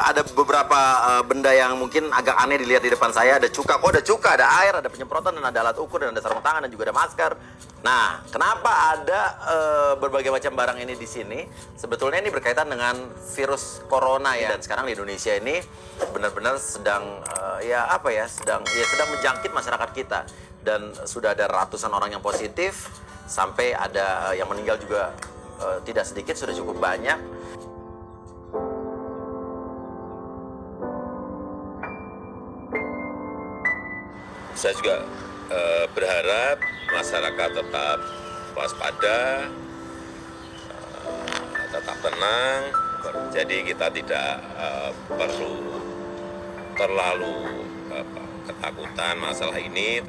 ada beberapa benda yang mungkin agak aneh dilihat di depan saya. Ada cuka, kok ada cuka, ada air, ada penyemprotan, dan ada alat ukur, dan ada sarung tangan, dan juga ada masker. Nah, kenapa ada berbagai macam barang ini di sini? Sebetulnya ini berkaitan dengan virus corona ya. Dan sekarang di Indonesia ini benar-benar sedang sedang menjangkit masyarakat kita. Dan sudah ada ratusan orang yang positif, sampai ada yang meninggal juga tidak sedikit, sudah cukup banyak. Saya juga berharap masyarakat tetap waspada, tetap tenang. Jadi kita tidak perlu terlalu ketakutan masalah ini.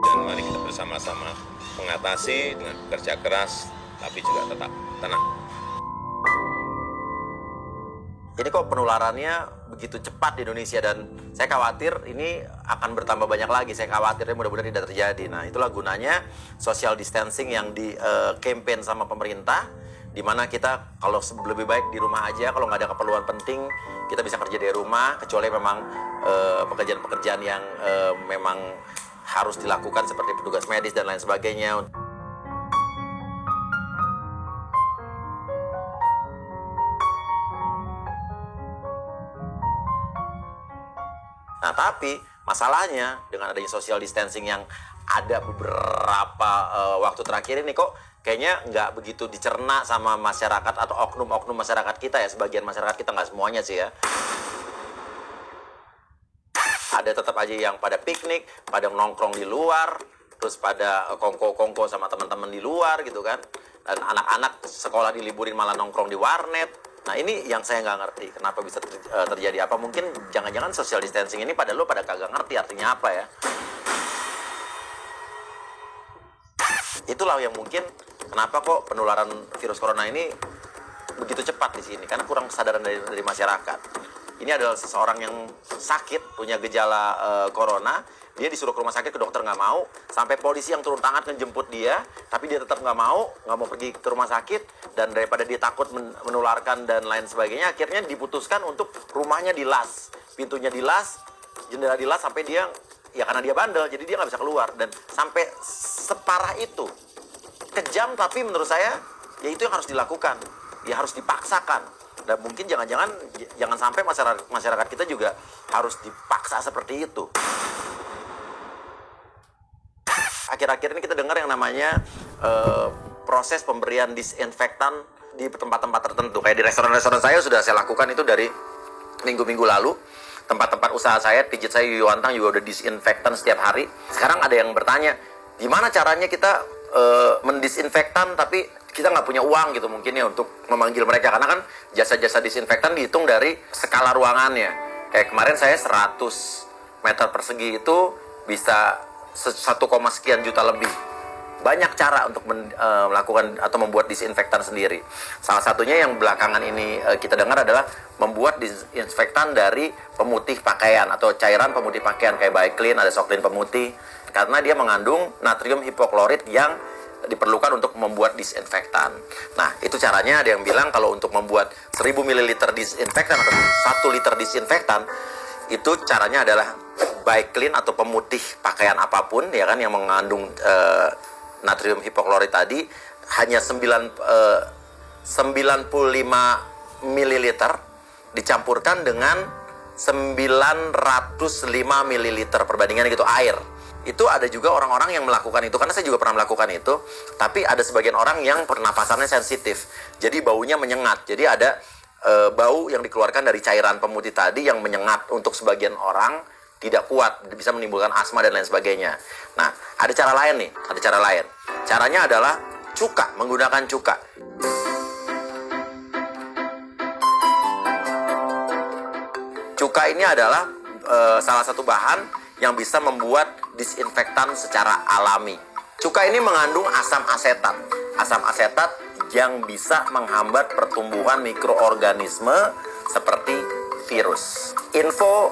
Dan mari kita bersama-sama mengatasi dengan bekerja keras, tapi juga tetap tenang. Ini kok penularannya begitu cepat di Indonesia, dan saya khawatir ini akan bertambah banyak lagi. Saya khawatirnya mudah-mudahan tidak terjadi. Nah, itulah gunanya social distancing yang di campaign sama pemerintah, di mana kita kalau lebih baik di rumah aja. Kalau nggak ada keperluan penting, kita bisa kerja dari rumah, kecuali memang pekerjaan-pekerjaan yang memang harus dilakukan seperti petugas medis dan lain sebagainya. Nah, tapi masalahnya dengan adanya social distancing yang ada beberapa waktu terakhir ini, kok kayaknya nggak begitu dicerna sama masyarakat atau oknum-oknum masyarakat kita ya. Sebagian masyarakat kita, nggak semuanya sih ya. Ada tetap aja yang pada piknik, pada nongkrong di luar, terus pada kongko-kongko sama teman-teman di luar gitu kan. Dan anak-anak sekolah diliburin malah nongkrong di warnet. Nah, ini yang saya nggak ngerti, kenapa bisa terjadi apa. Mungkin jangan-jangan social distancing ini pada kagak ngerti artinya apa ya. Itulah yang mungkin kenapa kok penularan virus corona ini begitu cepat di sini, karena kurang kesadaran dari masyarakat. Ini adalah seseorang yang sakit, punya gejala corona, dia disuruh ke rumah sakit, ke dokter nggak mau, sampai polisi yang turun tangan ngejemput dia, tapi dia tetap nggak mau pergi ke rumah sakit. Dan daripada dia takut menularkan dan lain sebagainya, akhirnya diputuskan untuk rumahnya dilas, pintunya dilas, jendela dilas, sampai dia, ya karena dia bandel, jadi dia nggak bisa keluar. Dan sampai separah itu, kejam, tapi menurut saya ya itu yang harus dilakukan, ya harus dipaksakan. Dan mungkin jangan sampai masyarakat kita juga harus dipaksa seperti itu. Akhir-akhir ini kita dengar yang namanya proses pemberian disinfektan di tempat-tempat tertentu. Kayak di restoran-restoran saya sudah saya lakukan itu dari minggu-minggu lalu. Tempat-tempat usaha saya, pijit saya Yuwantang juga udah disinfektan setiap hari. Sekarang ada yang bertanya, gimana caranya kita mendisinfektan tapi kita nggak punya uang gitu mungkin ya untuk memanggil mereka. Karena kan jasa-jasa disinfektan dihitung dari skala ruangannya. Kayak kemarin saya 100 meter persegi itu bisa 1, sekian juta lebih. Banyak cara untuk melakukan atau membuat disinfektan sendiri. Salah satunya yang belakangan ini kita dengar adalah membuat disinfektan dari pemutih pakaian atau cairan pemutih pakaian kayak Biclean, ada Soklin pemutih, karena dia mengandung natrium hipoklorit yang diperlukan untuk membuat disinfektan. Nah, itu caranya. Ada yang bilang kalau untuk membuat 1000 ml disinfektan atau 1 liter disinfektan, itu caranya adalah Biclean atau pemutih pakaian apapun ya kan, yang mengandung natrium hipoklorit tadi, hanya 95 ml dicampurkan dengan 905 ml perbandingan gitu air. Itu ada juga orang-orang yang melakukan itu, karena saya juga pernah melakukan itu. Tapi ada sebagian orang yang pernapasannya sensitif, jadi baunya menyengat. Jadi ada bau yang dikeluarkan dari cairan pemutih tadi yang menyengat. Untuk sebagian orang tidak kuat, bisa menimbulkan asma dan lain sebagainya. Nah, ada cara lain nih, ada cara lain. Caranya adalah cuka, menggunakan cuka. Cuka ini adalah salah satu bahan yang bisa membuat disinfektan secara alami. Cuka ini mengandung asam asetat. Asam asetat yang bisa menghambat pertumbuhan mikroorganisme seperti virus. Info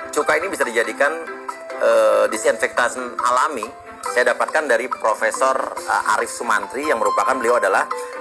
cuka ini bisa dijadikan disinfektan alami saya dapatkan dari Profesor Arif Sumantri, yang merupakan beliau adalah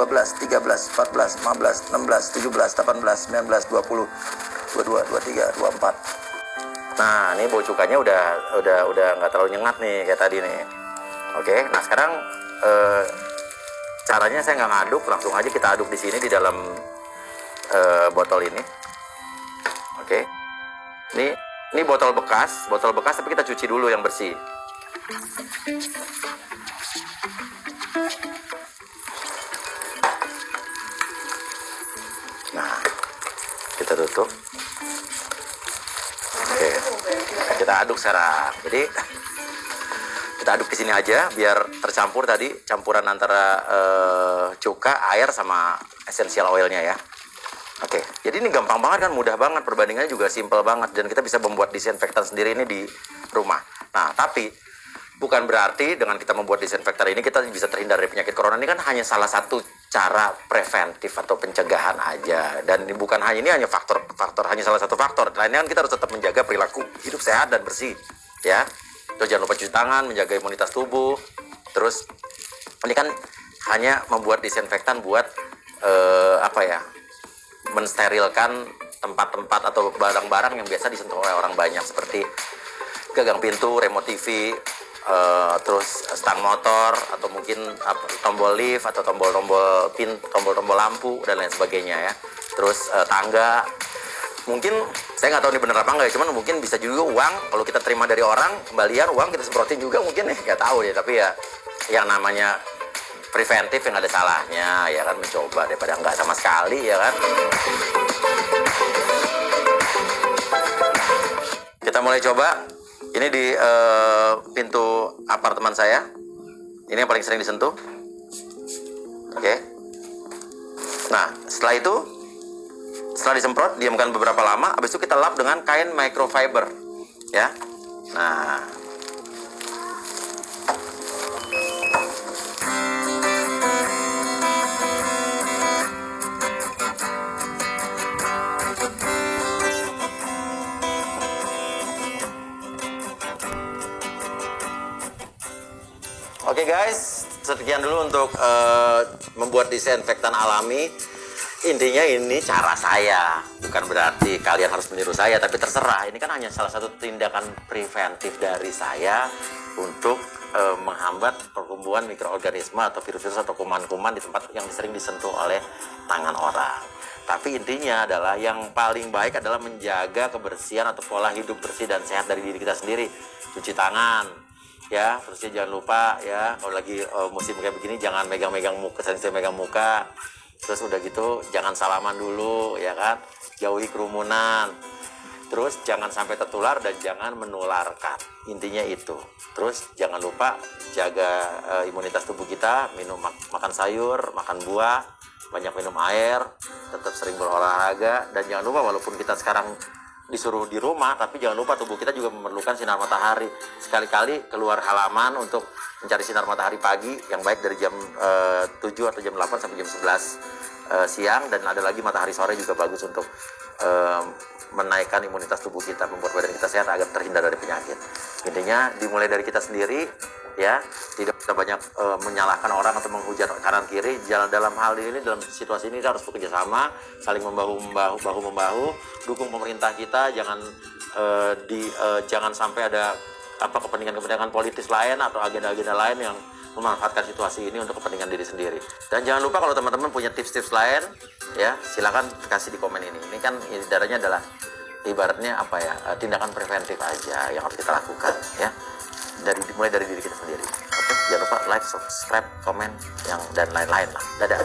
12, 13, 14, 15, 16, 17, 18, 19, 20, 22, 23, 24. Nah, ini bau cukanya udah nggak terlalu nyengat nih kayak tadi nih. Oke, nah sekarang caranya saya nggak ngaduk, langsung aja kita aduk di sini di dalam botol ini. Oke, ini botol bekas tapi kita cuci dulu yang bersih. Nah, kita tutup. Oke, kita aduk sekarang. Jadi kita aduk di sini aja biar tercampur tadi campuran antara cuka, air sama essential oilnya ya. Oke, jadi ini gampang banget kan, mudah banget, perbandingannya juga simple banget dan kita bisa membuat disinfektan sendiri ini di rumah. Nah, tapi bukan berarti dengan kita membuat disinfektan ini kita bisa terhindar dari penyakit corona. Ini kan hanya salah satu cara preventif atau pencegahan aja. Dan ini bukan hanya hanya hanya salah satu faktor. Lainnya kan kita harus tetap menjaga perilaku hidup sehat dan bersih, ya. Terus jangan lupa cuci tangan, menjaga imunitas tubuh. Terus ini kan hanya membuat disinfektan buat mensterilkan tempat-tempat atau barang-barang yang biasa disentuh oleh orang banyak seperti gagang pintu, remote TV, terus stang motor atau mungkin tombol lift atau tombol lampu dan lain sebagainya ya. Terus tangga. Mungkin saya nggak tahu ini benar apa enggak ya, cuman mungkin bisa juga uang kalau kita terima dari orang, kembalian uang kita semprotin juga mungkin ya, nggak tahu ya. Tapi ya yang namanya preventif yang ada salahnya ya kan, mencoba daripada nggak sama sekali ya kan. Kita mulai coba. Ini di pintu apartemen saya. Ini yang paling sering disentuh. Oke. Nah, setelah disemprot, diamkan beberapa lama. Habis itu kita lap dengan kain microfiber, ya. Nah, guys, sekian dulu untuk membuat disinfektan alami. Intinya ini cara saya, bukan berarti kalian harus meniru saya, tapi terserah. Ini kan hanya salah satu tindakan preventif dari saya untuk menghambat pertumbuhan mikroorganisme atau virus-virus atau kuman-kuman di tempat yang sering disentuh oleh tangan orang. Tapi intinya adalah yang paling baik adalah menjaga kebersihan atau pola hidup bersih dan sehat dari diri kita sendiri. Cuci tangan, ya, terusnya jangan lupa ya, kalau lagi musim kayak begini jangan megang-megang muka, sering megang muka. Terus udah gitu jangan salaman dulu, ya kan, jauhi kerumunan. Terus jangan sampai tertular dan jangan menularkan. Intinya itu. Terus jangan lupa jaga imunitas tubuh kita, makan sayur, makan buah, banyak minum air, tetap sering berolahraga, dan jangan lupa walaupun kita sekarang disuruh di rumah, tapi jangan lupa tubuh kita juga memerlukan sinar matahari. Sekali-kali keluar halaman untuk mencari sinar matahari pagi yang baik dari jam 7 atau jam 8 sampai jam 11 siang, dan ada lagi matahari sore juga bagus untuk menaikkan imunitas tubuh kita, membuat badan kita sehat agar terhindar dari penyakit. Intinya dimulai dari kita sendiri, ya, tidak kita banyak menyalahkan orang atau menghujat kanan kiri. Dalam hal ini, dalam situasi ini kita harus bekerja sama, saling bahu membahu, dukung pemerintah kita, jangan sampai ada kepentingan politis lain atau agenda-agenda lain yang memanfaatkan situasi ini untuk kepentingan diri sendiri. Dan jangan lupa kalau teman-teman punya tips-tips lain, ya, silakan kasih di komen ini. Ini kan ibaratnya adalah tindakan preventif aja yang harus kita lakukan, ya. Mulai dari diri kita sendiri. Oke, jangan lupa like, subscribe, komen, dan lain-lain lah. Dadah.